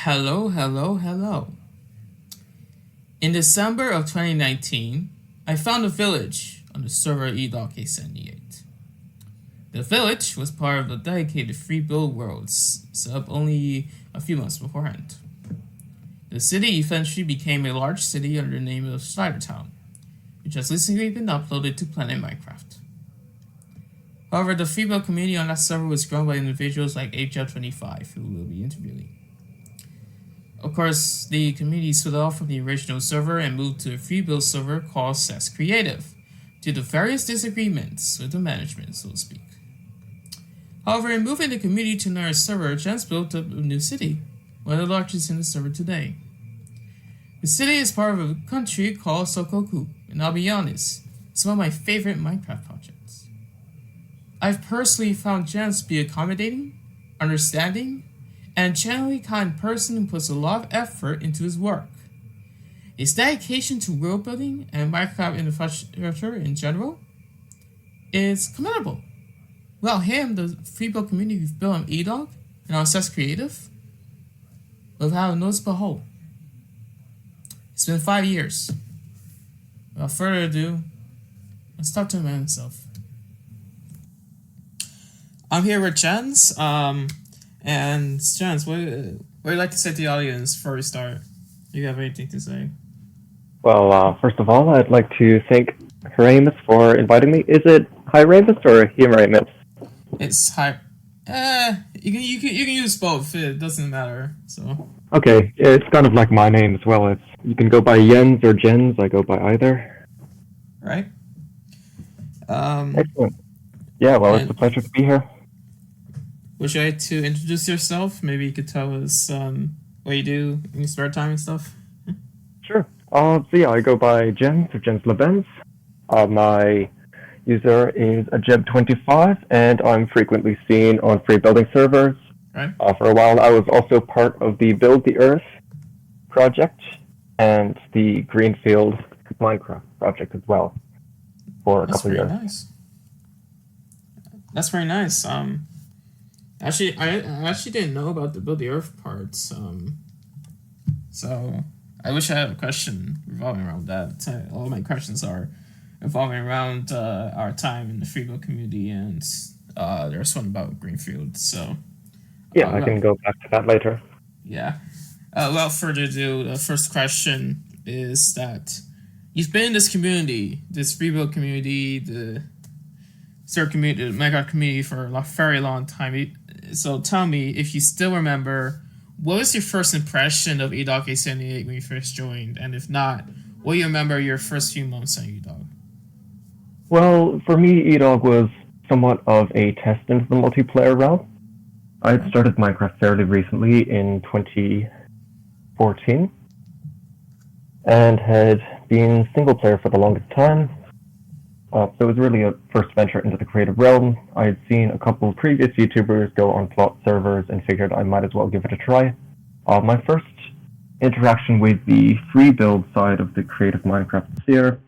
Hello, hello, hello. In December of 2019, I found a village on the server eDoc-A78. The village was part of the dedicated free build worlds set up only a few months beforehand. The city eventually became a large city under the name of Town, which has recently been uploaded to Planet Minecraft. However, the free build community on that server was grown by individuals like HL25, who we'll be interviewing. Of course, the community split off from the original server and moved to a free build server called Sex Creative, due to various disagreements with the management, so to speak. However, in moving the community to another server, Jenz built up a new city, one of the largest in the server today. The city is part of a country called Sokoku, and I'll be honest, it's one of my favorite Minecraft projects. I've personally found Jenz to be accommodating, understanding, and generally kind person who puts a lot of effort into his work. His dedication to world building and Minecraft infrastructure in general is commendable. Without him, the free build community we've built on eDog and on Sex Creative would have a noticeable hole. It's been 5 years. Without further ado, let's talk to him himself. I'm here with Jenz. And Jenz, what would you like to say to the audience before we start? Do you have anything to say? Well, first of all, I'd like to thank Heramus for inviting me. Is it Heramus or Heramus? It's Hi. You can use both. It doesn't matter. So. Okay, it's kind of like my name as well. You can go by Jenz or Jenz. I go by either. Right. Excellent. Yeah, well, it's a pleasure to be here. Would you like to introduce yourself? Maybe you could tell us what you do in your spare time and stuff. Sure. So yeah, I go by Jenz or Jenz Lebenz. My user is Ajeb25, and I'm frequently seen on free building servers. Right. For a while, I was also part of the Build the Earth project and the Greenfield Minecraft project as well for a couple of years. Nice. That's very nice. Actually, I actually didn't know about the Build the Earth parts. So I wish I had a question revolving around that. All my questions are revolving around our time in the free build community, and there's one about Greenfield. So yeah, I can go back to that later. Yeah. Without further ado, the first question is that you've been in this community, this free build community, the server community, the Minecraft community for a very long time. So tell me, if you still remember, what was your first impression of eDoc-A78 when you first joined? And if not, what do you remember your first few months on eDog? Well, for me, eDog was somewhat of a test into the multiplayer realm. I had started Minecraft fairly recently in 2014 and had been single player for the longest time. So it was really a first venture into the creative realm. I had seen a couple of previous YouTubers go on plot servers and figured I might as well give it a try. My first interaction with the free build side of the creative Minecraft sphere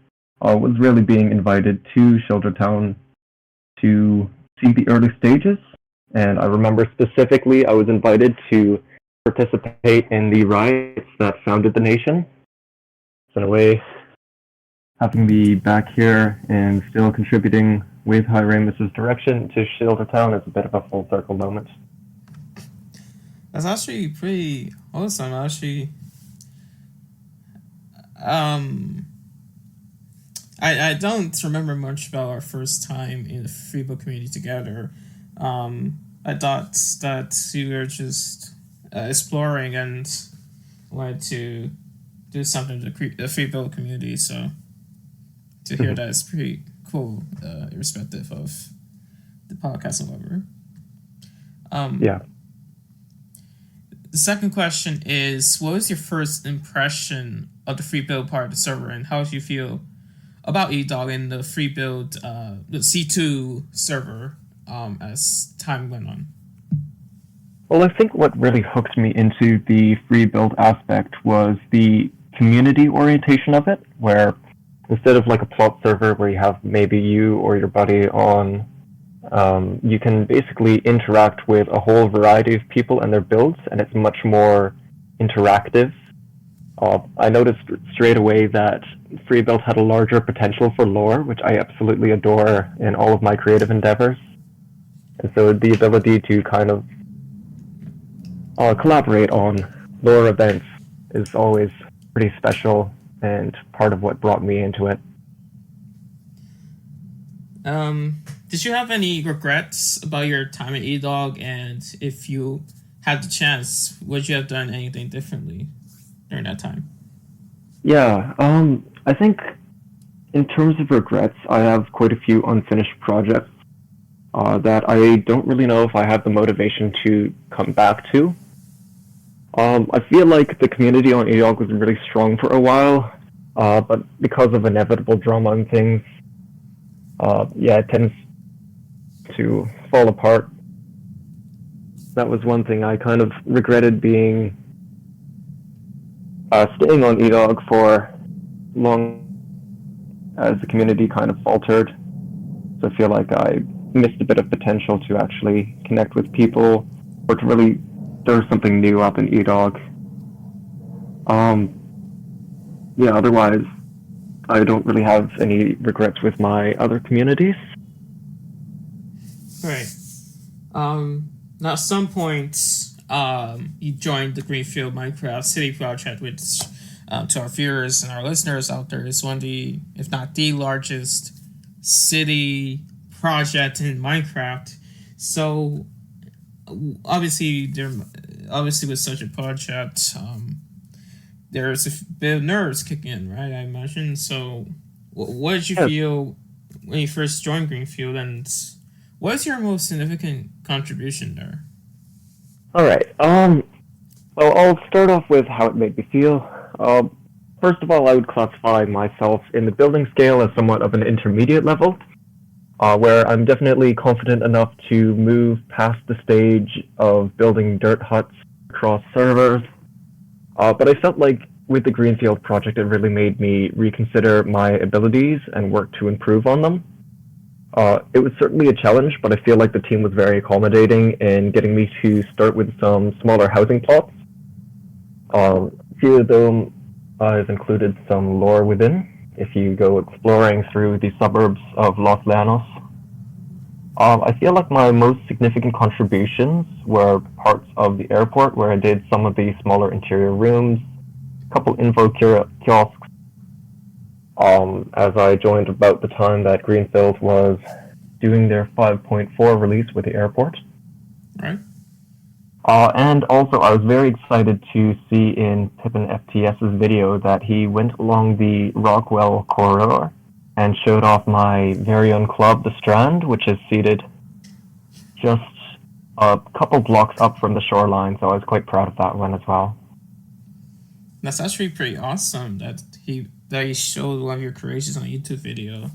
was really being invited to Town to see the early stages. And I remember specifically I was invited to participate in the riots that founded the nation. So in a way, having me back here and still contributing with Heramus's direction to Town is a bit of a full circle moment. That's actually pretty awesome. Actually, I don't remember much about our first time in the free build community together. I thought that we were just exploring and wanted to do something to the free build community. So to hear that is pretty cool, irrespective of the podcast, however. Yeah. The second question is, what was your first impression of the free build part of the server, and how did you feel about eDog in the free build, the C2 server, as time went on? Well, I think what really hooked me into the free build aspect was the community orientation of it, where instead of like a plot server where you have maybe you or your buddy on, you can basically interact with a whole variety of people and their builds, and it's much more interactive. I noticed straight away that Freebuild had a larger potential for lore, which I absolutely adore in all of my creative endeavors. And so the ability to kind of collaborate on lore events is always pretty special and part of what brought me into it. Did you have any regrets about your time at eDog? And if you had the chance, would you have done anything differently during that time? Yeah, I think in terms of regrets, I have quite a few unfinished projects that I don't really know if I have the motivation to come back to. I feel like the community on eDog was really strong for a while, but because of inevitable drama and things, it tends to fall apart. That was one thing I kind of regretted being staying on eDog for long as the community kind of faltered. So I feel like I missed a bit of potential to actually connect with people or to really stir something new up in eDog. Otherwise, I don't really have any regrets with my other communities. Right. Now, at some point, you joined the Greenfield Minecraft City project, which, to our viewers and our listeners out there, is one of the, if not the largest city project in Minecraft. So, obviously, with such a project, there's a bit of nerves kicking in, right? I imagine. So, what did you feel when you first joined Greenfield, and what is your most significant contribution there? All right. Well, I'll start off with how it made me feel. First of all, I would classify myself in the building scale as somewhat of an intermediate level, where I'm definitely confident enough to move past the stage of building dirt huts across servers. But I felt like with the Greenfield project, it really made me reconsider my abilities and work to improve on them. It was certainly a challenge, but I feel like the team was very accommodating in getting me to start with some smaller housing plots. A few of them have included some lore within, if you go exploring through the suburbs of Los Llanos. I feel like my most significant contributions were parts of the airport, where I did some of the smaller interior rooms, a couple info kiosks, as I joined about the time that Greenfield was doing their 5.4 release with the airport. Right. And also, I was very excited to see in Pippin FTS's video that he went along the Rockwell corridor and showed off my very own club, The Strand, which is seated just a couple blocks up from the shoreline, so I was quite proud of that one as well. That's actually pretty awesome that he showed one of your creations on a YouTube video.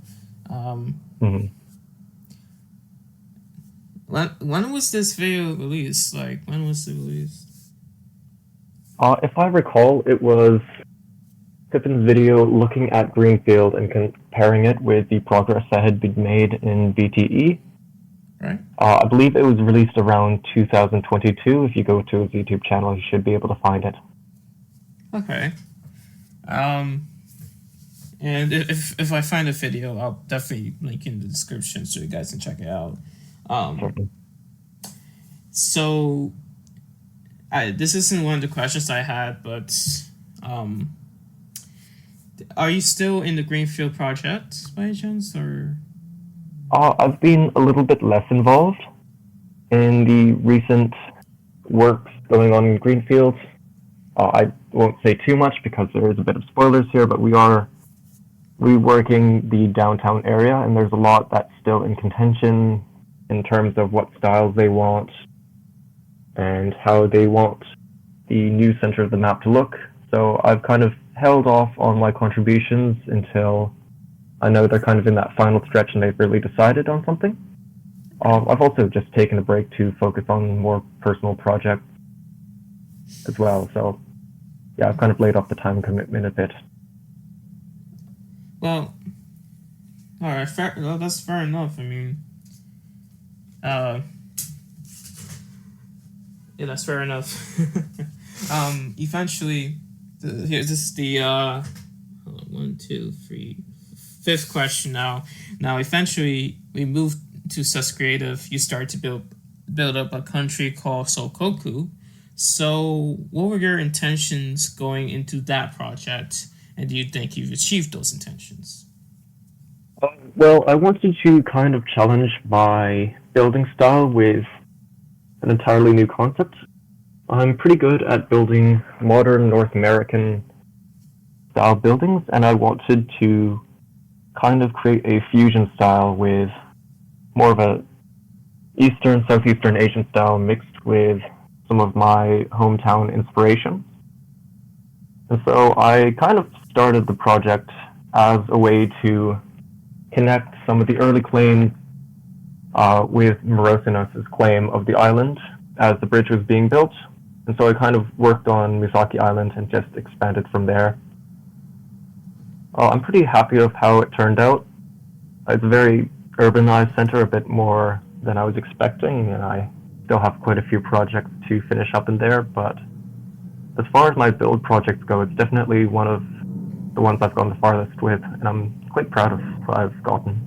When was this video released? Like, when was it released? If I recall, it was Pippin's video looking at Greenfield and comparing it with the progress that had been made in VTE. Right. I believe it was released around 2022. If you go to his YouTube channel, you should be able to find it. Okay. And if I find a video, I'll definitely link in the description so you guys can check it out. So, this isn't one of the questions I had, but are you still in the Greenfield project by any chance, or? I've been a little bit less involved in the recent works going on in Greenfield. I won't say too much because there is a bit of spoilers here, but we are reworking the downtown area, and there's a lot that's still in contention in terms of what styles they want and how they want the new center of the map to look. So I've kind of held off on my contributions until I know they're kind of in that final stretch and they've really decided on something. I've also just taken a break to focus on more personal projects as well. So yeah, I've kind of laid off the time commitment a bit. Well, all right, well, that's fair enough. I mean, yeah, that's fair enough. eventually, here's this is the hold on, one, two, three, fifth question now. Now, eventually, we moved to Sus Creative. You start to build up a country called Sokoku. So, what were your intentions going into that project, and do you think you've achieved those intentions? Well, I wanted to kind of challenge my building style with an entirely new concept. I'm pretty good at building modern North American style buildings, and I wanted to kind of create a fusion style with more of a Eastern, Southeastern Asian style mixed with some of my hometown inspiration. And so I kind of started the project as a way to connect some of the early claims with Morosino's claim of the island as the bridge was being built. And so I kind of worked on Misaki Island and just expanded from there. I'm pretty happy with how it turned out. It's a very urbanized center, a bit more than I was expecting, and I still have quite a few projects to finish up in there, but as far as my build projects go, it's definitely one of the ones I've gone the farthest with, and I'm quite proud of what I've gotten.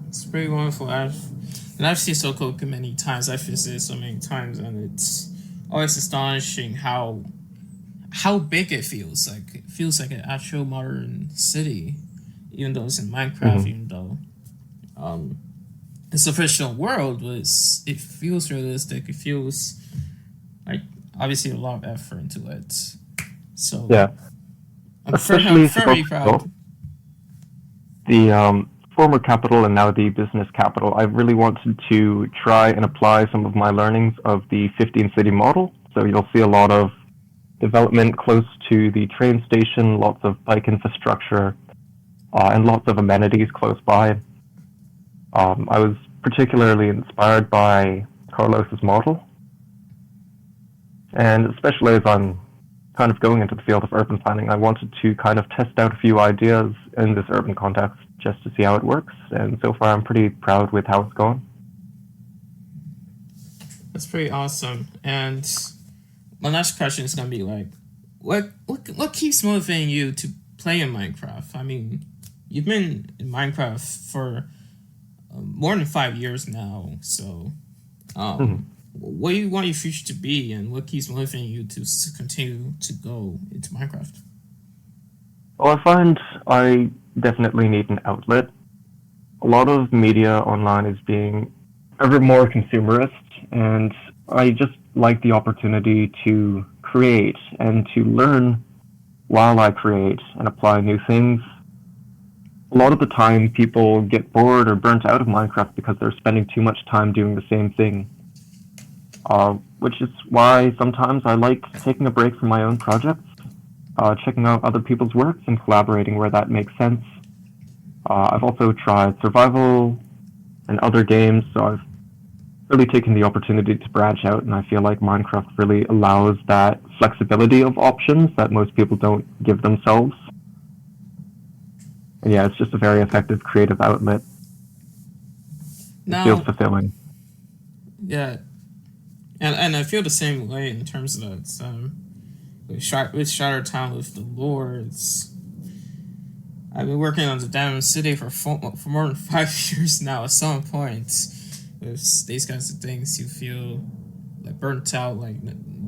It's pretty wonderful. I've seen Sokoku many times. I've visited so many times, and it's always astonishing how big it feels. Like it feels like an actual modern city, even though it's in Minecraft. Even though it's a fictional world, but it feels realistic. It feels like obviously a lot of effort into it. So yeah, I'm very proud. The former capital and now the business capital, I really wanted to try and apply some of my learnings of the 15 city model. So you'll see a lot of development close to the train station, lots of bike infrastructure, and lots of amenities close by. I was particularly inspired by Carlos's model, and especially as I'm kind of going into the field of urban planning, I wanted to kind of test out a few ideas in this urban context just to see how it works, and so far I'm pretty proud with how it's gone. That's pretty awesome. And my next question is gonna be like, what keeps motivating you to play in Minecraft? I mean, you've been in Minecraft for more than 5 years now, so what do you want your future to be, and what keeps motivating you to continue to go into Minecraft? Well, I find I definitely need an outlet. A lot of media online is being ever more consumerist, and I just like the opportunity to create and to learn while I create and apply new things. A lot of the time, people get bored or burnt out of Minecraft because they're spending too much time doing the same thing. Which is why sometimes I like taking a break from my own projects, checking out other people's works and collaborating where that makes sense. I've also tried survival and other games, so I've really taken the opportunity to branch out, and I feel like Minecraft really allows that flexibility of options that most people don't give themselves. And yeah, it's just a very effective creative outlet. It feels fulfilling. Yeah, and I feel the same way in terms of that. With Shattered Town, with the lore, I've been working on the damn city for more than 5 years now. At some point, with these kinds of things, you feel like burnt out, like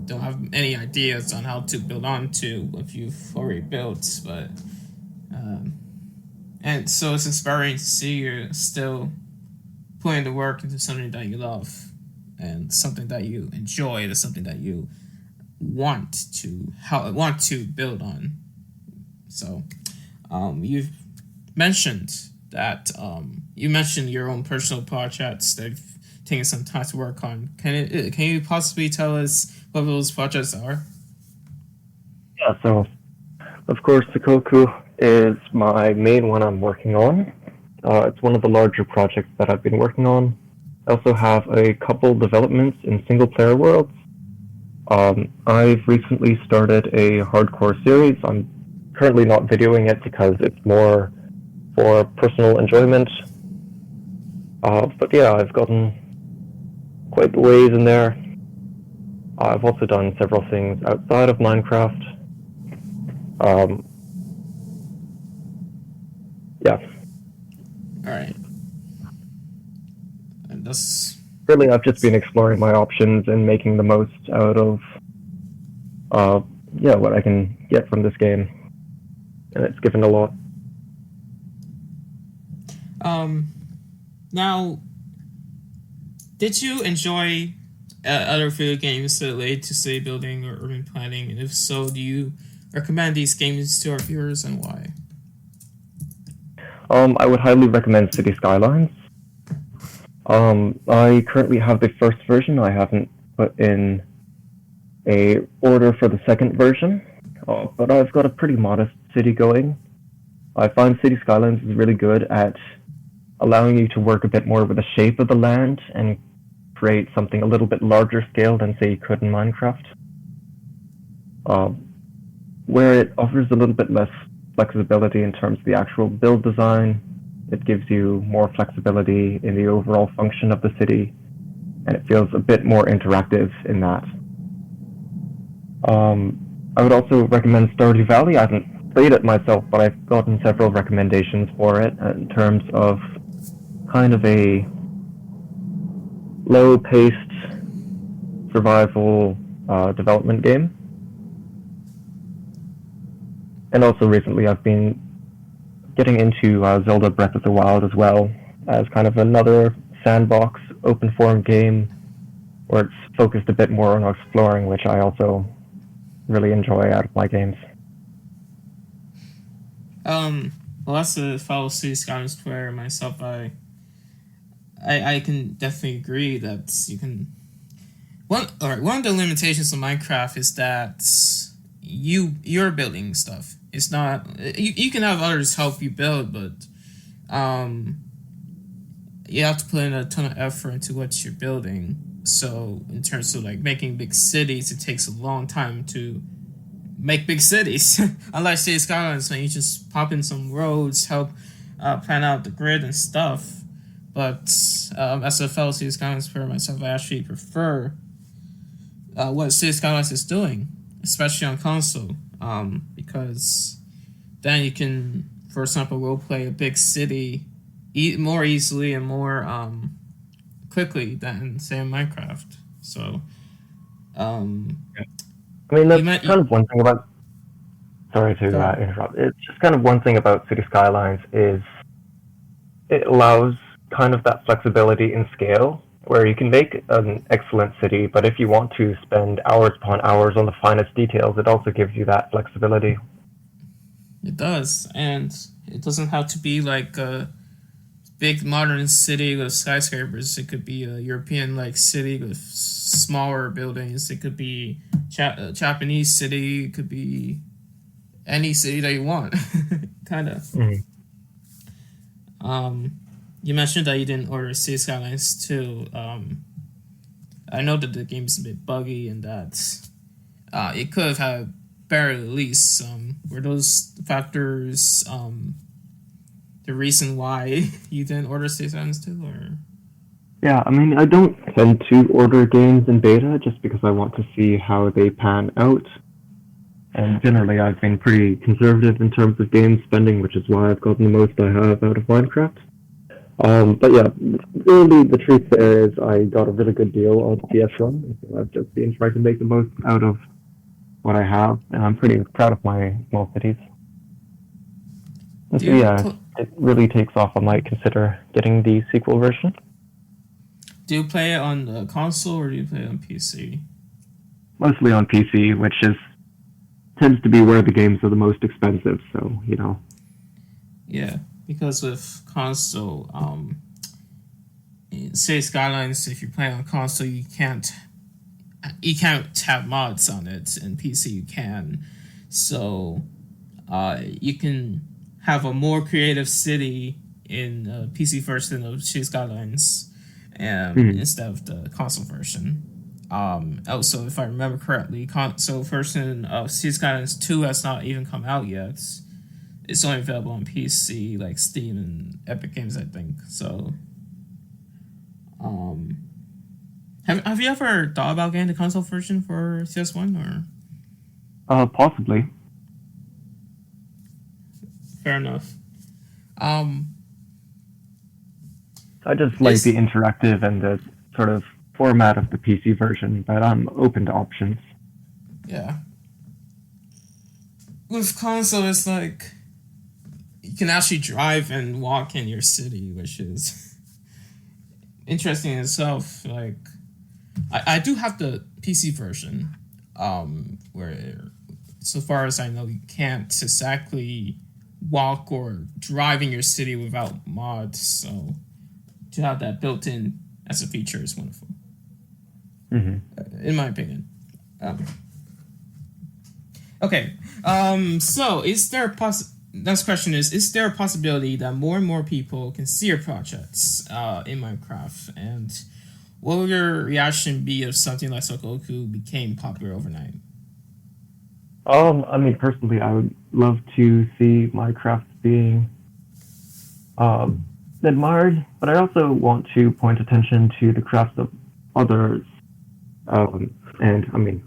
don't have any ideas on how to build onto what you've already built. But and so it's inspiring to see you're still putting the work into something that you love and something that you enjoy. It's something that you want to build on. So you've mentioned that you mentioned your own personal projects that you've taken some time to work on. Can you possibly tell us what those projects are? Yeah, so of course Sokoku is my main one I'm working on. It's one of the larger projects that I've been working on. I also have a couple developments in single-player worlds. I've recently started a hardcore series. I'm currently not videoing it because it's more for personal enjoyment. But yeah, I've gotten quite a ways in there. I've also done several things outside of Minecraft. Um, yeah, All right, and that's really, I've just been exploring my options and making the most out of, uh, what I can get from this game, and it's given a lot. um. Now, did you enjoy other video games related to city building or urban planning? And if so, do you recommend these games to our viewers and why? I would highly recommend City Skylines. I currently have the first version. I haven't put in a order for the second version, but I've got a pretty modest city going. I find City Skylines is really good at allowing you to work a bit more with the shape of the land and create something a little bit larger scale than, say, you could in Minecraft. Where it offers a little bit less flexibility in terms of the actual build design, it gives you more flexibility in the overall function of the city, and it feels a bit more interactive in that. I would also recommend Stardew Valley. I haven't played it myself, but I've gotten several recommendations for it in terms of kind of a low-paced survival development game. And also recently I've been getting into Zelda Breath of the Wild as well, as kind of another sandbox open form game where it's focused a bit more on exploring, which I also really enjoy out of my games. Well, as a fellow City Skylines player myself, I can definitely agree that you can. One of the limitations of Minecraft is that you're building stuff. It's not you can have others help you build, but you have to put in a ton of effort into what you're building. So in terms of like making big cities, it takes a long time to make big cities. Unlike City Skylines, when you just pop in some roads, help plan out the grid and stuff. But as a fellow City Skylines player myself, I actually prefer what City Skylines is doing, especially on console, because then you can, for example, roleplay a big city more easily and more quickly than, say, in Minecraft. So, I mean, that's kind of one thing about. Sorry to Go ahead. interrupt. It's just kind of one thing about City Skylines is it allows kind of that flexibility in scale where you can make an excellent city, but if you want to spend hours upon hours on the finest details, it also gives you that flexibility. It does, and it doesn't have to be like a big modern city with skyscrapers. It could be a European like city with smaller buildings. It could be a Japanese city. It could be any city that you want, kind of. Mm. You mentioned that you didn't order City Skylines 2. I know that the game is a bit buggy and that it could have had better release. Were those factors the reason why you didn't order City Skylines 2? Or? Yeah, I mean, I don't tend to order games in beta just because I want to see how they pan out. And generally, I've been pretty conservative in terms of game spending, which is why I've gotten the most I have out of Minecraft. But yeah, really the truth there is I got a really good deal on PS1, so I've just been trying to make the most out of what I have, and I'm pretty proud of my small cities. And so yeah, it really takes off. I might consider getting the sequel version. Do you play it on the console or do you play it on PC? Mostly on PC, which tends to be where the games are the most expensive, so, you know. Yeah, because with console, say Skylines, if you play on console, you can't have mods on it. In PC, you can. So, you can have a more creative city in PC version of City Skylines instead of the console version. Also, if I remember correctly, console version of City Skylines 2 has not even come out yet. It's only available on PC, like Steam and Epic Games, I think. So, Have you ever thought about getting the console version for CS1 or? Possibly. Fair enough. I just like the interactive and the sort of format of the PC version, but I'm open to options. Yeah. With console, it's like you can actually drive and walk in your city, which is interesting in itself. Like, I do have the PC version, where, so far as I know, you can't exactly walk or drive in your city without mods. So to have that built in as a feature is wonderful, in my opinion. Okay. So is there next question is there a possibility that more and more people can see your projects in Minecraft, and what would your reaction be if something like Sokoku became popular overnight? I mean, personally, I would love to see Minecraft being admired, but I also want to point attention to the crafts of others. And I mean,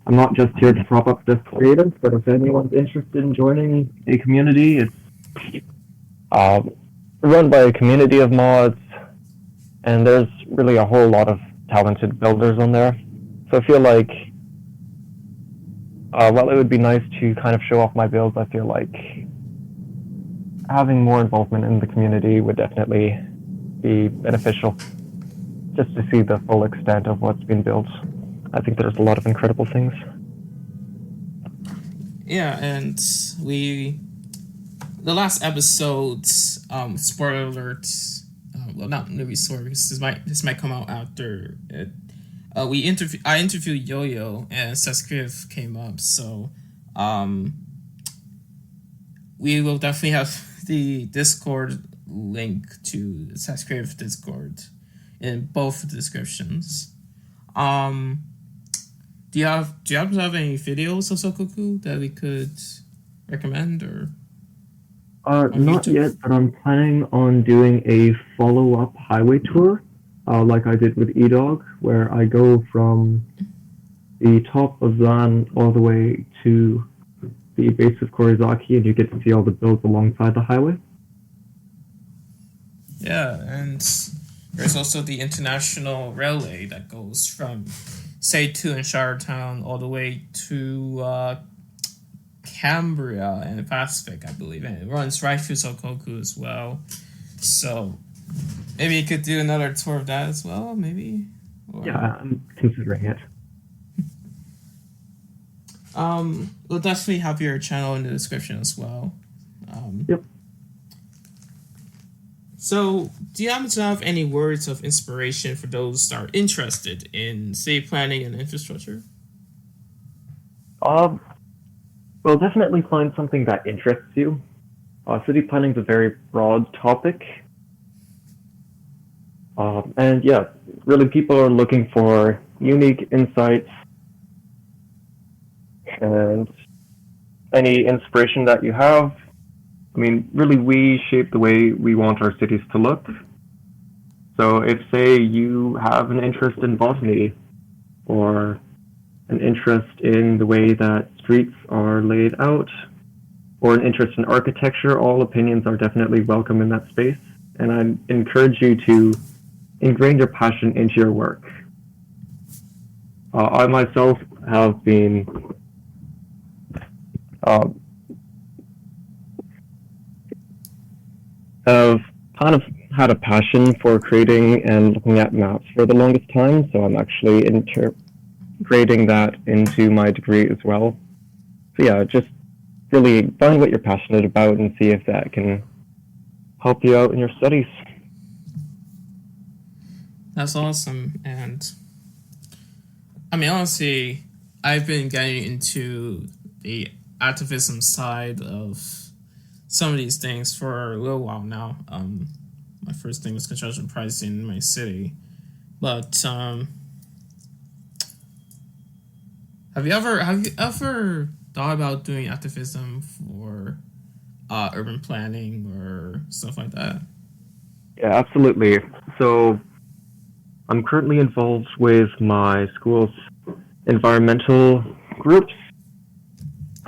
I'm not just here to prop up this creative, but if anyone's interested in joining a community, it's run by a community of mods, and there's really a whole lot of talented builders on there. So I feel like, while it would be nice to kind of show off my builds, I feel like having more involvement in the community would definitely be beneficial, just to see the full extent of what's been built. I think there's a lot of incredible things. Yeah, and the last episode, spoiler alert, well, not really spoiler, because this might come out after it. I interviewed Yo-Yo, and Sescriv came up, so we will definitely have the Discord link to the Sescriv Discord in both descriptions. Do you have any videos of Sokoku that we could recommend or? Not YouTube? Yet, but I'm planning on doing a follow-up highway tour, like I did with E-Dog, where I go from the top of Zan all the way to the base of Korizaki, and you get to see all the builds alongside the highway. Yeah, and there's also the international railway that goes from Seitu and Sharetown all the way to Cambria and the Pacific, I believe, and it runs right through Sokoku as well. So maybe you could do another tour of that as well, maybe? Or... Yeah, I'm considering it. We'll definitely have your channel in the description as well. Yep. So, do you happen to have any words of inspiration for those that are interested in city planning and infrastructure? Well, definitely find something that interests you. City planning is a very broad topic. And yeah, really people are looking for unique insights and any inspiration that you have. I mean, really, we shape the way we want our cities to look. So if, say, you have an interest in botany or an interest in the way that streets are laid out or an interest in architecture, all opinions are definitely welcome in that space. And I encourage you to ingrain your passion into your work. I myself have been have kind of had a passion for creating and looking at maps for the longest time, so I'm actually integrating that into my degree as well. So yeah, just really find what you're passionate about and see if that can help you out in your studies. That's awesome. And I mean, honestly, I've been getting into the activism side of some of these things for a little while now. My first thing was construction pricing in my city, but have you ever thought about doing activism for urban planning or stuff like that? Yeah, absolutely. So I'm currently involved with my school's environmental groups,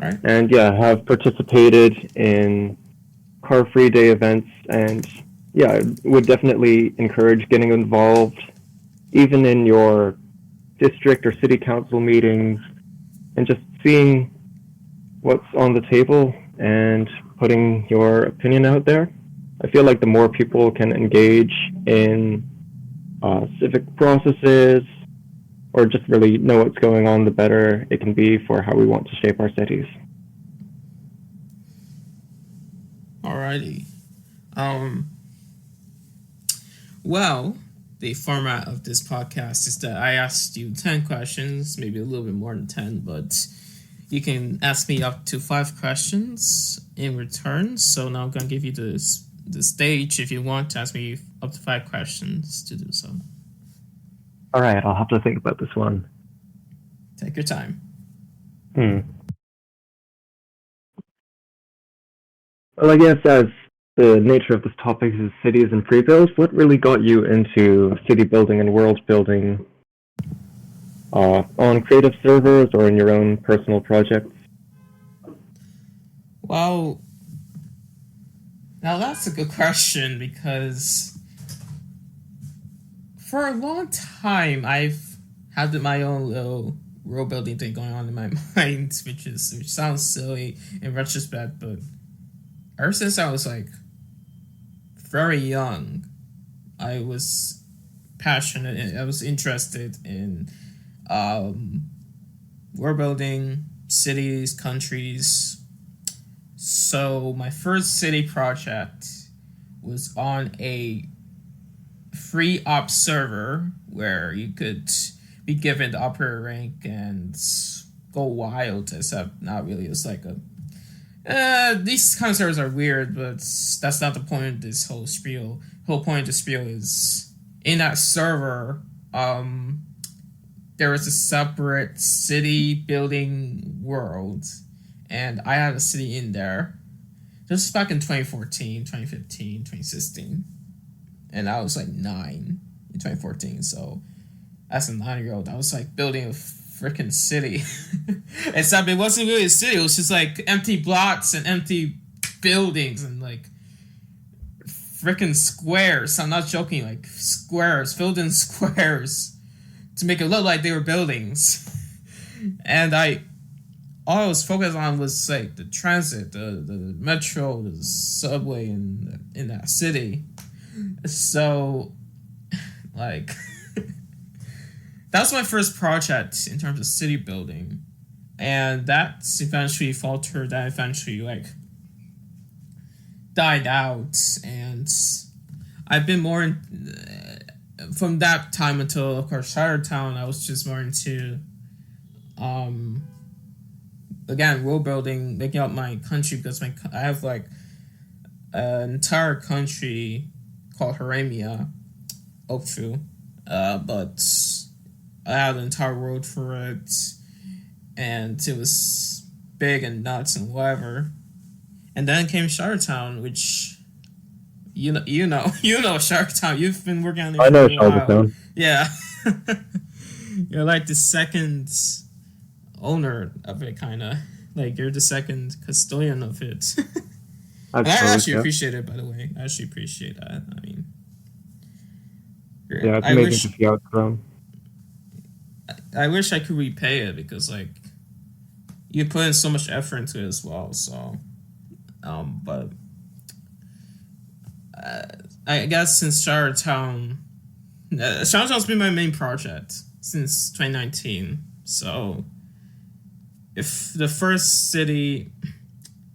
All right. and yeah, have participated in car-free day events, and yeah, I would definitely encourage getting involved, even in your district or city council meetings, and just seeing what's on the table and putting your opinion out there. I feel like the more people can engage in civic processes or just really know what's going on, the better it can be for how we want to shape our cities. Alrighty. Um, well, the format of this podcast is that I asked you 10 questions, maybe a little bit more than 10, but you can ask me up to 5 questions in return. So now I'm going to give you the stage if you want to ask me up to 5 questions to do so. All right, I'll have to think about this one. Take your time. Well, I guess as the nature of this topic is cities and pre-built, what really got you into city building and world building on creative servers or in your own personal projects? Well, now that's a good question because for a long time I've had my own little world building thing going on in my mind, which sounds silly in retrospect, but ever since I was like very young, I was passionate and I was interested in world building, cities, countries. So my first city project was on a free op server where you could be given the operator rank and go wild, except not really. It's like these kind of servers are weird, but that's not the point of this whole spiel. The whole point of the spiel is in that server, there was a separate city building world, and I had a city in there. This was back in 2014, 2015, 2016. And I was like 9 in 2014, so as a 9-year-old, I was like building a freaking city. Except it wasn't really a city, it was just like empty blocks and empty buildings and like freaking squares. I'm not joking, like squares, filled in squares to make it look like they were buildings. And all I was focused on was like the transit, the metro, the subway in that city. So, like, that was my first project in terms of city building, and that eventually faltered. That eventually like died out, and I've been more from that time until, of course, Chinatown. I was just more into again world building, making out my country, because I have like an entire country called Haramia, Okshu, but I had an entire world for it, and it was big and nuts and whatever. And then came Chinatown, which you know Chinatown. You've been working on it. I know Chinatown. Yeah, you're like the second owner of it, kind of. Like you're the second custodian of it. I actually appreciate it, by the way. I actually appreciate that. I mean, yeah, it's amazing to see how it's grown. I wish I could repay it because, like, you put in so much effort into it as well. So, but I guess since Chinatown's been my main project since 2019. So, if the first city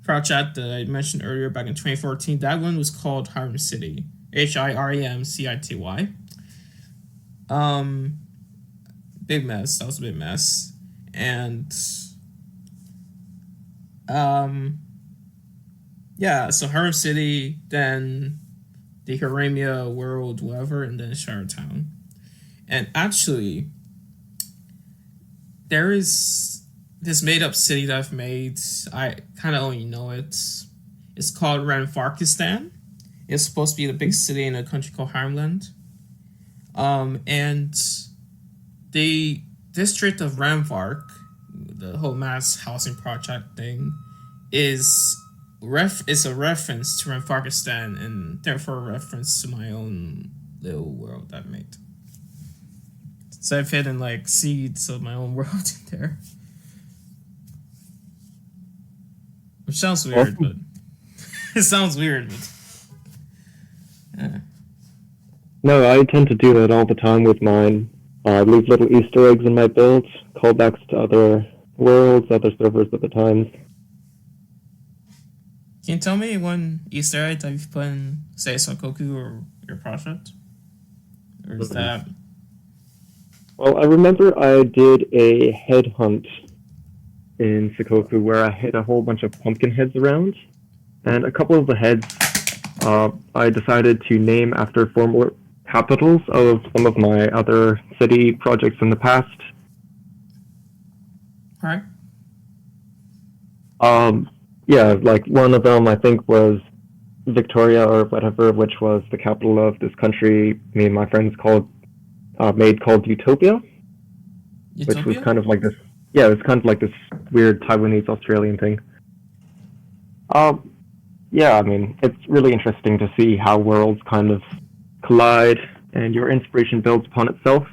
project that I mentioned earlier back in 2014, that one was called Hirem City, HIREMCITY. Big mess. That was a big mess. And yeah, so Hirem City, then the Haramia world, whatever, and then Chinatown. And actually, there is this made-up city that I've made. I kind of only know it. It's called Ranfarkistan. It's supposed to be the big city in a country called Harmland. And the district of Ramvark, the whole mass housing project thing, is a reference to Ramvarkistan and therefore a reference to my own little world I've made. So I've hidden like seeds of my own world in there. Which sounds weird, but it sounds weird, but yeah. No, I tend to do that all the time with mine. I leave little Easter eggs in my builds, callbacks to other worlds, other servers at the times. Can you tell me one Easter egg that you've put in, say, Sokoku or your project? Or is that... Well, I remember I did a head hunt in Sokoku where I hid a whole bunch of pumpkin heads around, and a couple of the heads I decided to name after former capitals of some of my other city projects in the past. Alright. Yeah, like one of them I think was Victoria or whatever, which was the capital of this country me and my friends made called Utopia, which was kind of like this. Yeah, it was kind of like this weird Taiwanese Australian thing. Yeah, I mean, it's really interesting to see how worlds kind of collide and your inspiration builds upon itself.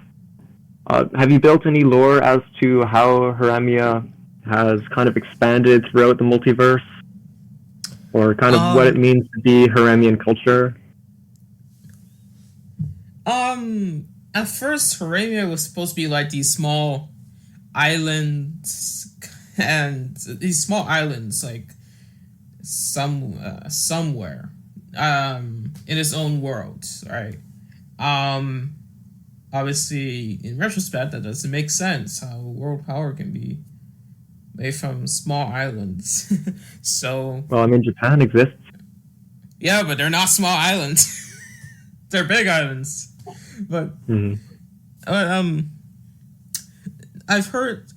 Have you built any lore as to how Haramia has kind of expanded throughout the multiverse? Or kind of what it means to be Haramian culture? At first, Haramia was supposed to be like these small islands, and these small islands, like somewhere, in its own world, right? Obviously, in retrospect, that doesn't make sense. How world power can be made from small islands. So, well, I mean, Japan exists. Yeah, but they're not small islands. They're big islands. But I've heard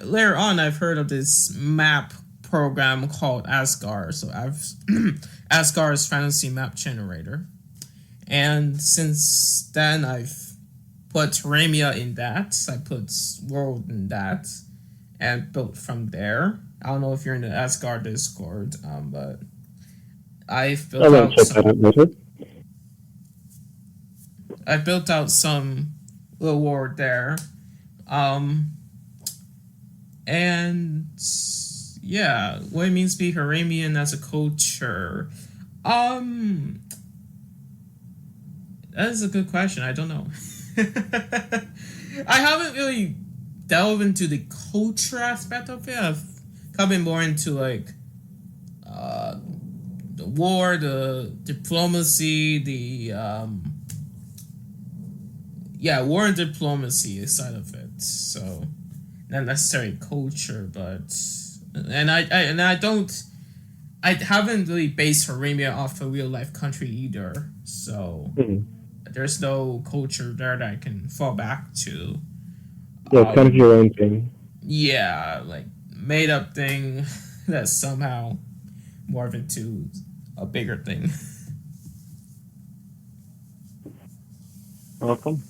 later on. I've heard of this map program called Asgard. So Asgard's fantasy map generator, and since then I've put Haramia in that. I put world in that, and built from there. I don't know if you're in the Asgard Discord, but I've built out some. I built out some little world there, and yeah, what it means to be Haramian as a culture. That is a good question. I don't know. I haven't really delved into the culture aspect of it. I've come more into like the war, the diplomacy, the war and diplomacy side of it. So not necessarily culture, but I haven't really based Haramia off a real life country either. So there's no culture there that I can fall back to. Yeah, it's kind of your own thing. Yeah, like made up thing that's somehow morphed into a bigger thing. Awesome.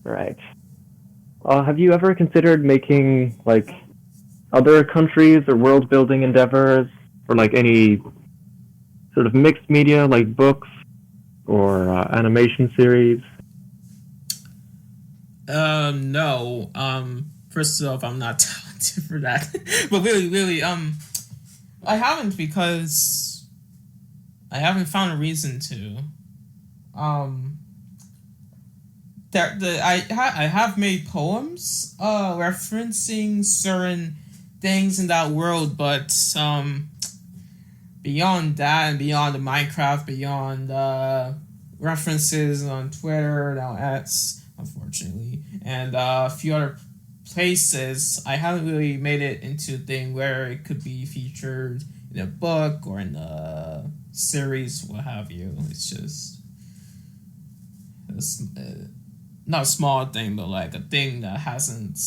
Right. Have you ever considered making like other countries or world building endeavors, or like any sort of mixed media like books or animation series? No. First off, I'm not talented for that. But really, I haven't, because I haven't found a reason to. I have made poems referencing certain things in that world, but beyond that, and beyond the Minecraft, beyond references on Twitter, now X, unfortunately, and a few other places, I haven't really made it into a thing where it could be featured in a book or in a series, what have you. It's just not a small thing, but like a thing that hasn't,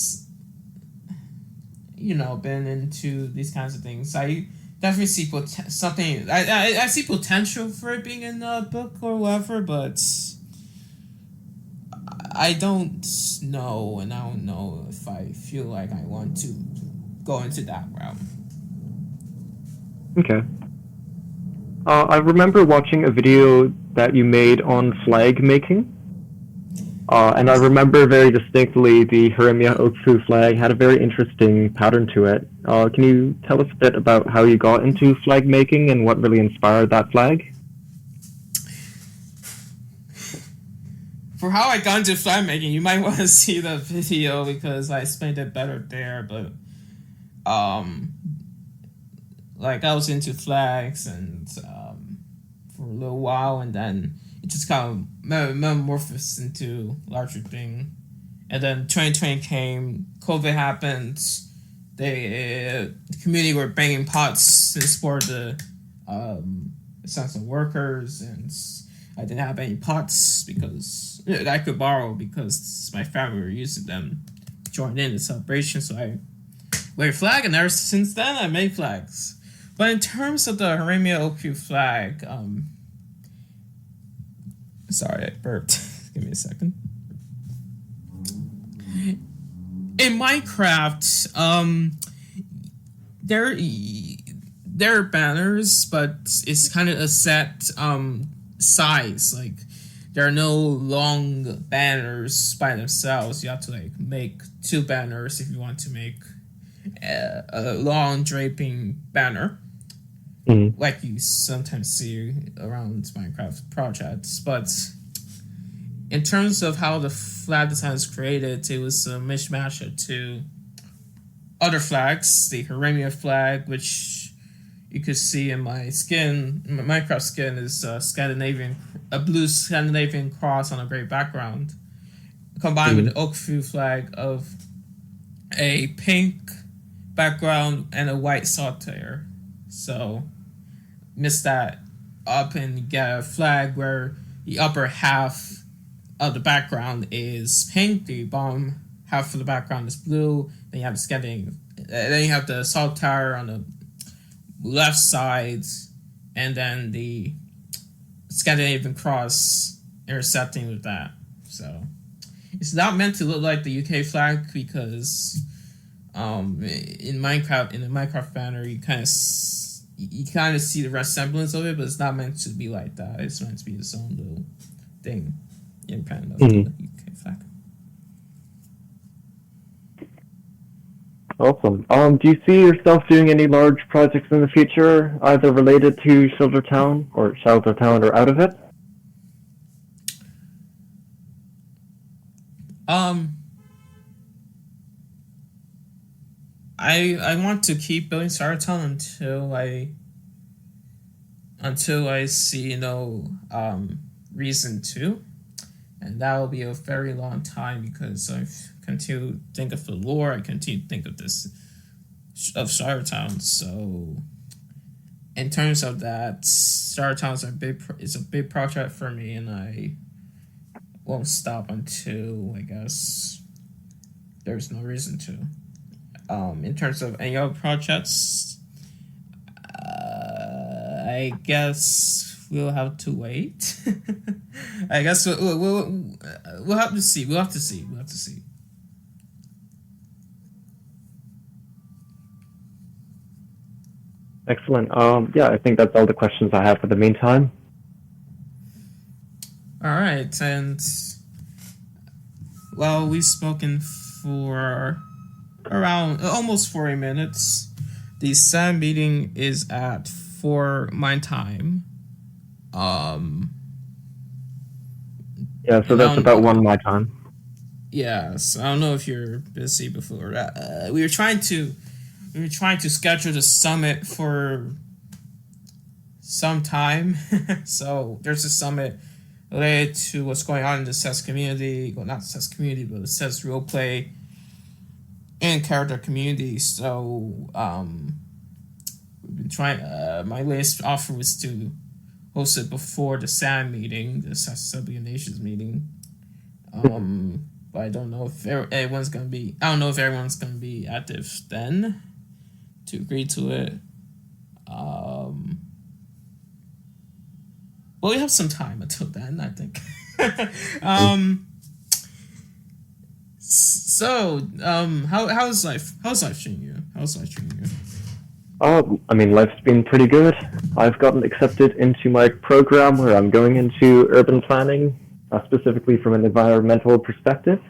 been into these kinds of things. I definitely see something. I see potential for it being in a book or whatever, but I don't know, and I don't know if I feel like I want to go into that route. Okay. I remember watching a video that you made on flag making. And I remember very distinctly the Haramia Oku flag had a very interesting pattern to it. Can you tell us a bit about how you got into flag making and what really inspired that flag? For how I got into flag making, you might want to see the video because I explained it better there. But like I was into flags and for a little while, and then it just kind of metamorphosed into larger thing. And then 2020 came, COVID happened. The community were banging pots to support the essential workers, and I didn't have any pots because I could borrow because my family were using them. Joined in the celebration, so I wear a flag, and ever since then I made flags. But in terms of the Haramia Oku flag, sorry, I burped. Give me a second. In Minecraft, there are banners, but it's kind of a set size. Like there are no long banners by themselves. You have to like make 2 banners if you want to make a long draping banner. Like you sometimes see around Minecraft projects. But in terms of how the flag design is created, it was a mishmash of 2 other flags. The Haramia flag, which you could see in my skin, my Minecraft skin, is a blue Scandinavian cross on a gray background, combined with the Oku flag of a pink background and a white saltire. So mix that up and you get a flag where the upper half of the background is pink, the bottom half of the background is blue, then you have the saltire on the left side, and then the Scandinavian cross intersecting with that. So it's not meant to look like the UK flag because in the Minecraft banner you kind of see the resemblance of it, but it's not meant to be like that. It's meant to be its own little thing, independent of the UK flag. Awesome. Do you see yourself doing any large projects in the future, either related to Sheltertown or out of it? I want to keep building Sheltertown until I see reason to, and that will be a very long time because I continue to think of the lore. I continue to think of Sheltertown. So, in terms of that, Sheltertown is a big project for me, and I won't stop until I guess there's no reason to. In terms of any other projects, I guess we'll have to wait. I guess we'll have to see. We'll have to see. Excellent. I think that's all the questions I have for the meantime. All right, and well, we've spoken for around almost 40 minutes. The SAM meeting is at 4 my time. Yeah, so that's about 1 my time. Yes, I don't know if you're busy before. We were trying to schedule the summit for some time. So there's a summit related to what's going on in the CES community. Well, not the CES community, but the CES roleplay and character community. So we've been trying. My latest offer was to host it before the SAM meeting, the CES Assembly of Nations meeting. But I don't know if everyone's gonna be. I don't know if everyone's gonna be active then to agree to it. Um, well, we have some time until then, I think. um, how's life? How's life treating you? How's life treating you? I mean, life's been pretty good. I've gotten accepted into my program where I'm going into urban planning, specifically from an environmental perspective.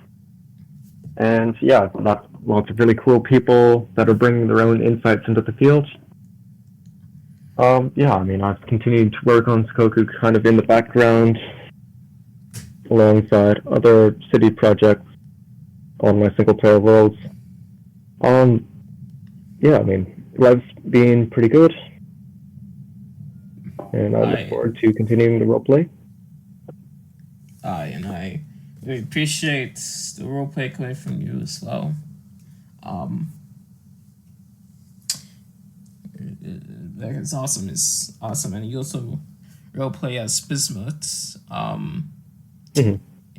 And yeah, that's lots of really cool people that are bringing their own insights into the field. Yeah, I mean, I've continued to work on Sokoku kind of in the background alongside other city projects on my single player worlds. Yeah, I mean, life's been pretty good, and I look forward to continuing the roleplay. And I really appreciate the roleplay coming from you as well. It's awesome. It's awesome, and you also roleplay as Bismuth.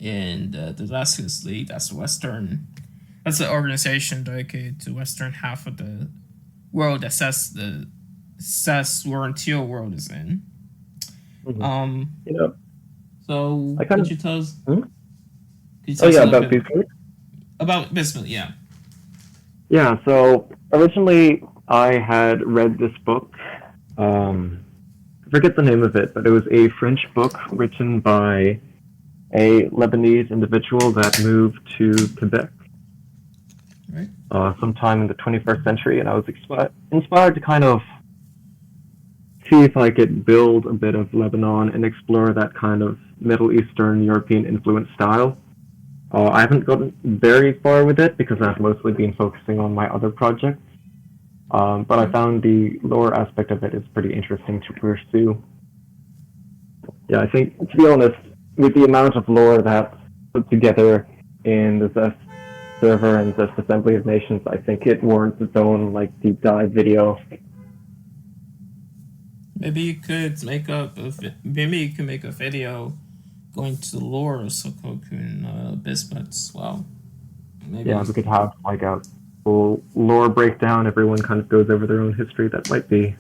In the Velasquez League. That's That's the organization dedicated to the western half of the world that Seth's Laurentio world is in. So could you tell us? About Bismuth. About Bismuth, yeah. Yeah. So originally, I had read this book. I forget the name of it, but it was a French book written by a Lebanese individual that moved to Quebec sometime in the 21st century, and I was inspired to kind of see if I could build a bit of Lebanon and explore that kind of Middle Eastern European influence style. I haven't gotten very far with it because I've mostly been focusing on my other projects, but I found the lore aspect of it is pretty interesting to pursue. Yeah, I think, to be honest, with the amount of lore that's put together in the Zest server and Zest Assembly of Nations, I think it warrants its own deep dive video. Maybe you could make a video going to the lore of Sokoku and Bismuth as well. Maybe. Yeah, we could have a full lore breakdown. Everyone kind of goes over their own history. That might be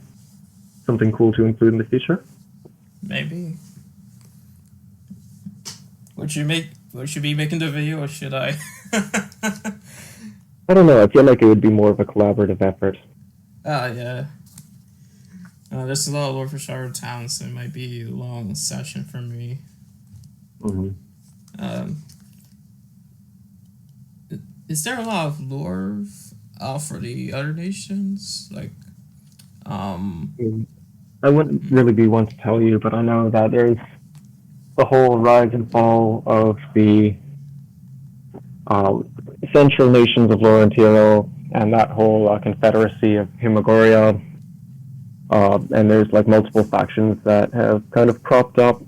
something cool to include in the future. Maybe. Would you be making the video, or should I? I don't know. I feel like it would be more of a collaborative effort. Yeah. There's a lot of lore for Charlottetown, so it might be a long session for me. Is there a lot of lore for the other nations? I wouldn't really be one to tell you, but I know that there's the whole rise and fall of the central nations of Laurentio and that whole confederacy of Himagoria. And there's multiple factions that have kind of cropped up.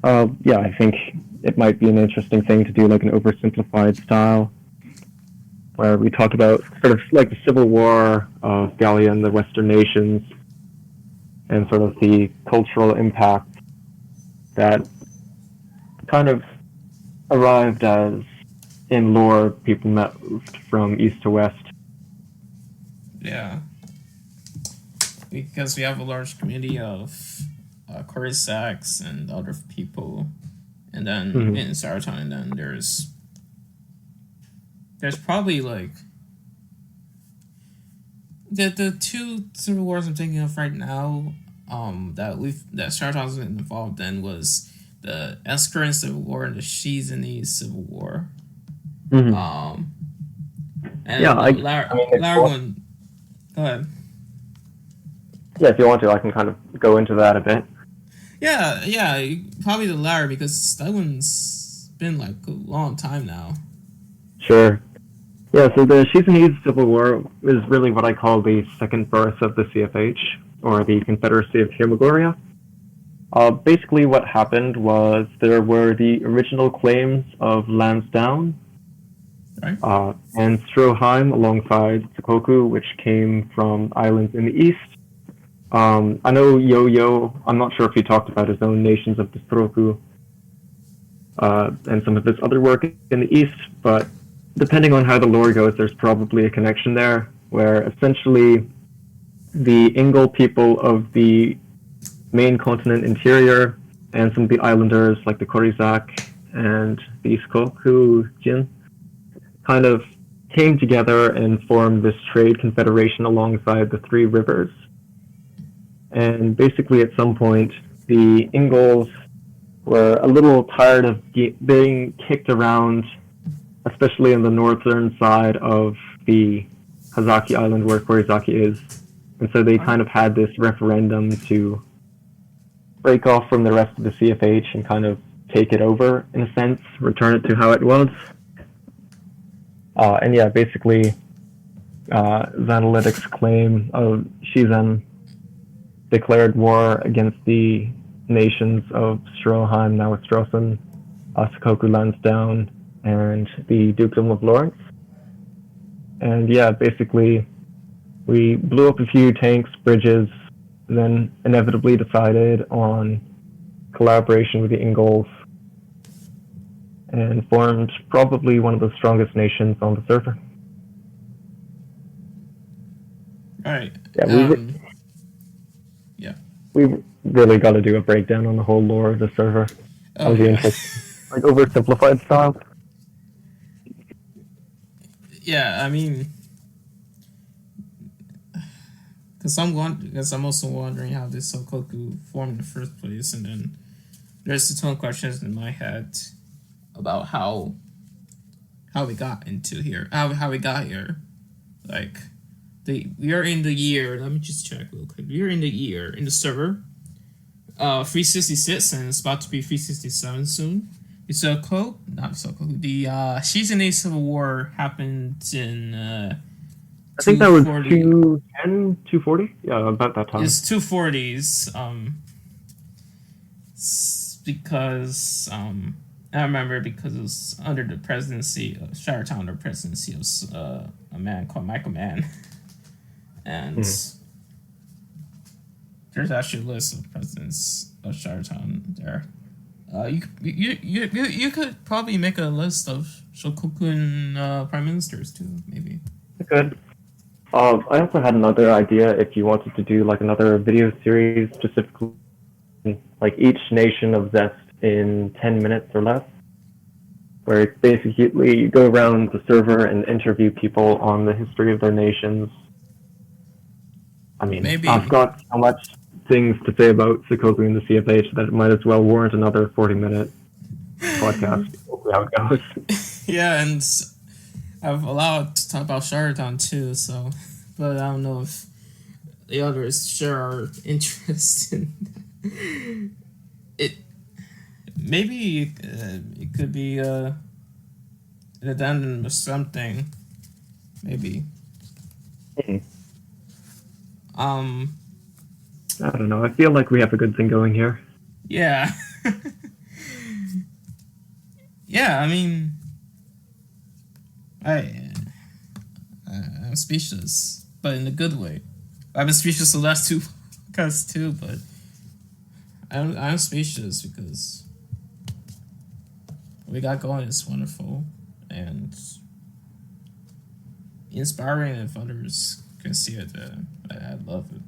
Yeah, I think it might be an interesting thing to do an oversimplified style where we talk about sort of the civil war of Gallia and the Western nations and sort of the cultural impact that kind of arrived as in lore people moved from east to west. Yeah. Because we have a large community of Corsacks and other people, and then in Saratoga, and then there's probably the two civil wars I'm thinking of right now that Saratoga's been involved in was the Escarin Civil War and the Shizani Civil War. And Larwin. Go ahead. Yeah, if you want to, I can kind of go into that a bit. Yeah, probably the latter, because that one's been a long time now. Sure. Yeah, so the Shizanese Civil War is really what I call the second birth of the CFH, or the Confederacy of Himagoria. Basically what happened was there were the original claims of Lansdowne, right, and Stroheim alongside Sokoku, which came from islands in the east. I know Yo-Yo, I'm not sure if he talked about his own nations of the Stroku and some of his other work in the east, but depending on how the lore goes, there's probably a connection there, where essentially the Ingal people of the main continent interior and some of the islanders like the Korizak and the Sokoku Jin kind of came together and formed this trade confederation alongside the three rivers. And basically, at some point, the Ingals were a little tired of being kicked around, especially in the northern side of the Hazaki Island where Korizaki is. And so they kind of had this referendum to break off from the rest of the CFH and kind of take it over, in a sense, return it to how it was. And yeah, basically, Xanalytic's claim of Shizen declared war against the nations of Stroheim, now with Strossen, Sokoku Lansdowne, and the Dukedom of Lawrence. And yeah, basically, we blew up a few tanks, bridges, and then inevitably decided on collaboration with the Ingals and formed probably one of the strongest nations on the server. All right. Yeah. We've really got to do a breakdown on the whole lore of the server. Oh, yeah. Like oversimplified style. Yeah, I mean, because I'm also wondering how this Sokoku formed in the first place, and then there's a ton of questions in my head about how we got into here, how we got here. Like, we are in the year. Let me just check real quick. We are in the year in the server, 366, and it's about to be 367 soon. The Season 8 Civil War happened in I think that was 210, 240? Yeah, about that time. It's 240s. Because I remember because it was under the presidency of Shiretown, under presidency of a man called Michael Mann. And there's actually a list of presidents of Shiretown there. You could probably make a list of Shokoku and prime ministers too, maybe. You could. I also had another idea if you wanted to do like another video series specifically, like each nation of Zest in 10 minutes or less, where it's basically you go around the server and interview people on the history of their nations. I mean, maybe. I've got so much things to say about Sokoku and the CFH that it might as well warrant another 40-minute podcast. Hopefully how it goes. Yeah, and I've allowed to talk about Shiretown too, so, but I don't know if the others share our interest in it. Maybe it could be an addendum or something. Maybe. I don't know. I feel like we have a good thing going here. Yeah. Yeah, I mean, I'm speechless, but in a good way. I've been speechless the last two podcasts too, but I'm speechless because what we got going is wonderful and inspiring. If others can see it, I love it.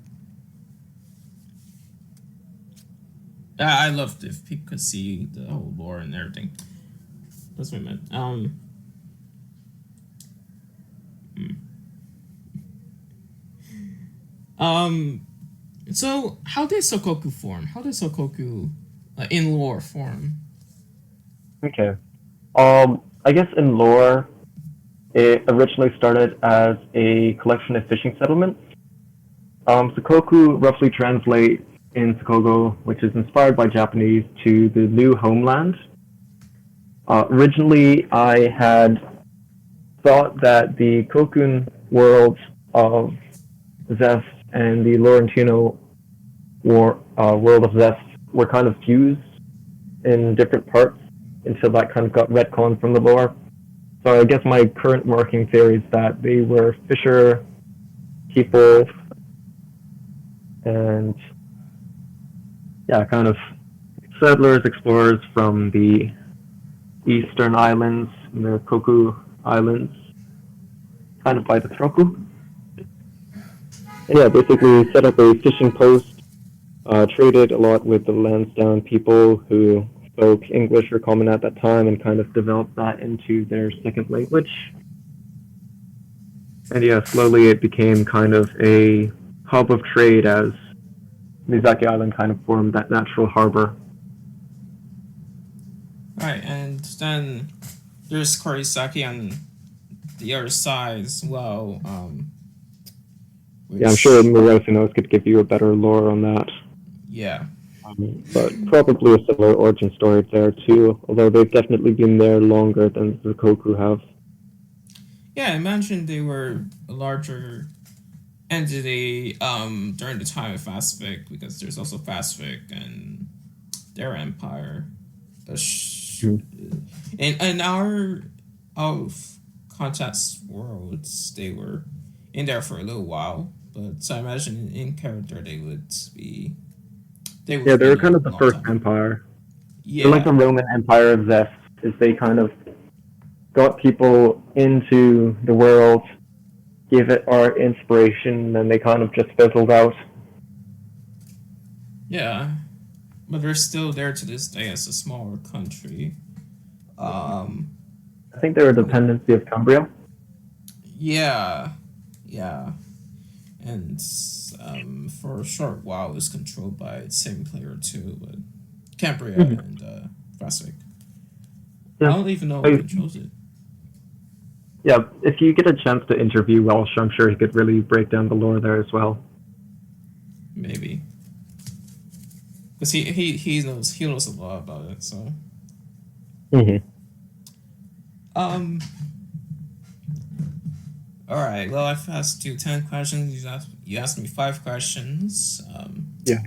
I loved if people could see the whole lore and everything. That's what I meant. So how did Sokoku form? How did Sokoku in lore form? Okay. I guess in lore, it originally started as a collection of fishing settlements. Sokoku roughly translates in Sokogo, which is inspired by Japanese, to the new homeland. Originally, I had thought that the Kokun world of Zest and the Laurentino world of Zest were kind of fused in different parts until that kind of got retconned from the lore. So I guess my current working theory is that they were fisher people and kind of settlers, explorers from the eastern islands, the Koku Islands, kind of by the Troku. And yeah, basically set up a fishing post, traded a lot with the Lansdowne people who spoke English or common at that time and kind of developed that into their second language. And yeah, slowly it became kind of a hub of trade as Mizaki Island kind of formed that natural harbor. Right, and then there's Korisaki on the other side as well. Yeah, I'm sure Morosinos could give you a better lore on that. Yeah. But probably a similar origin story there too, although they've definitely been there longer than the Sokoku have. Yeah, I imagine they were a larger entity during the time of Pacific, because there's also Pacific and their empire. In our context worlds, they were in there for a little while, but so I imagine in character they would be. They were kind of the first empire. Yeah. They're like the Roman Empire of Zest, is they kind of got people into the world, gave it art inspiration, and they kind of just fizzled out. Yeah, but they're still there to this day as a smaller country. I think they're a dependency of Cumbria. Yeah, and for a short while it was controlled by the same player too, but Cambria and Pacific. Yeah. I don't even know who controls it. Yeah, if you get a chance to interview Welsh, I'm sure he could really break down the lore there as well. Maybe. Because he knows a lot about it, so. All right. Well, I've asked you 10 questions. You asked me 5 questions. Yeah.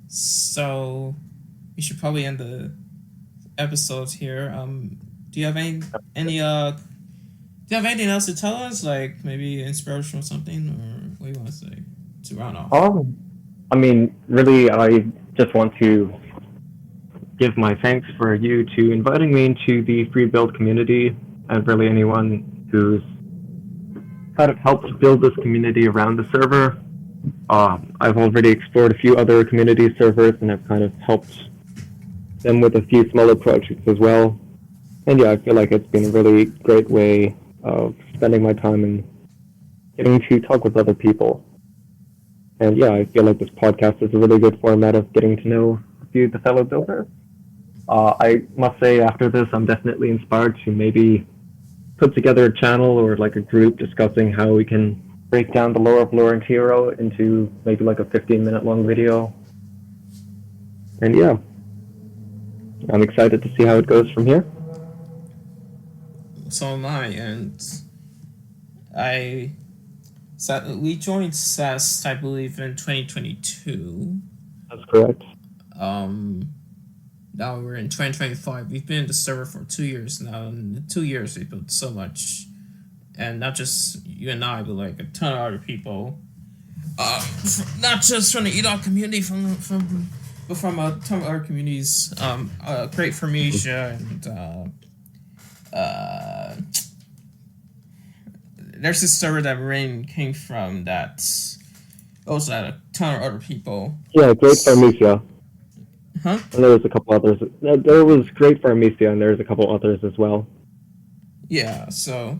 So we should probably end the episode here. Do you have anything else to tell us? Like maybe inspiration or something, or what do you want to say to round off? I mean, really, I just want to give my thanks for you to inviting me into the free build community, and really anyone who's kind of helped build this community around the server. I've already explored a few other community servers and have kind of helped them with a few smaller projects as well. And yeah, I feel like it's been a really great way of spending my time and getting to talk with other people. And yeah, I feel like this podcast is a really good format of getting to know a few of the fellow builders. I must say, after this, I'm definitely inspired to maybe put together a channel or like a group discussing how we can break down the lore of Laurent Hero into maybe like a 15-minute long video. And yeah, I'm excited to see how it goes from here. So am I, and we joined CEST, I believe, in 2022. That's correct. Now we're in 2025. We've been in the server for 2 years now. And in 2 years, we built so much. And not just you and I, but like a ton of other people. Not just from the EDOC community, but from a ton of other communities. Great Formatia and there's this server that Rain came from that also had a ton of other people. Yeah, Great Formatia. Huh? And there was a couple others. There was Great Pharmacia, and there was a couple others as well. Yeah, so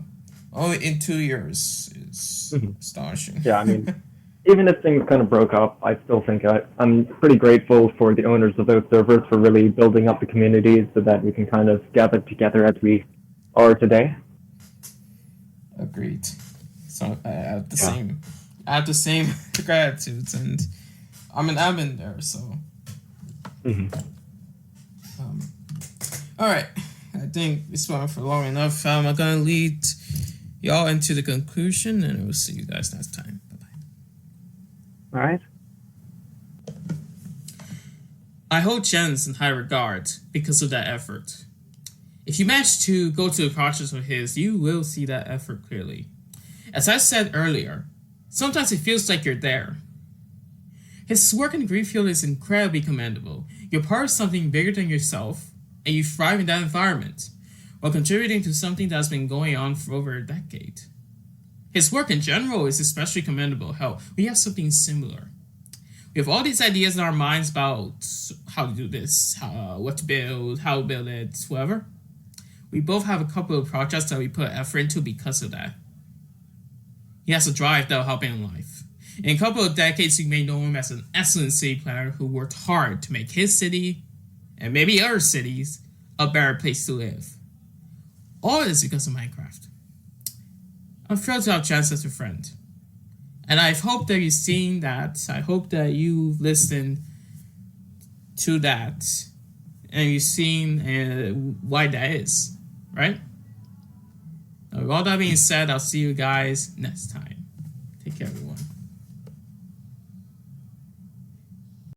only in 2 years is astonishing. Yeah, I mean, even if things kind of broke up, I still think I'm pretty grateful for the owners of those servers for really building up the communities so that we can kind of gather together as we are today. Agreed. So I have the same gratitudes, and I'm an admin there, so. All right, I think this went for long enough. I'm going to lead y'all into the conclusion, and we'll see you guys next time. Bye-bye. All right. I hold Jenz in high regard because of that effort. If you manage to go to a project of his, you will see that effort clearly. As I said earlier, sometimes it feels like you're there. His work in Greenfield is incredibly commendable. You're part of something bigger than yourself, and you thrive in that environment, while contributing to something that's been going on for over a decade. His work in general is especially commendable. Hell, we have something similar. We have all these ideas in our minds about how to do this, what to build, how to build it, whatever. We both have a couple of projects that we put effort into because of that. He has a drive that will help him in life. In a couple of decades, we may know him as an excellent city planner who worked hard to make his city, and maybe other cities, a better place to live. All of this because of Minecraft. I'm thrilled to have Jenz as a friend. And I hope that you've seen that. I hope that you've listened to that. And you've seen why that is. Right? Now, with all that being said, I'll see you guys next time. Take care, everyone.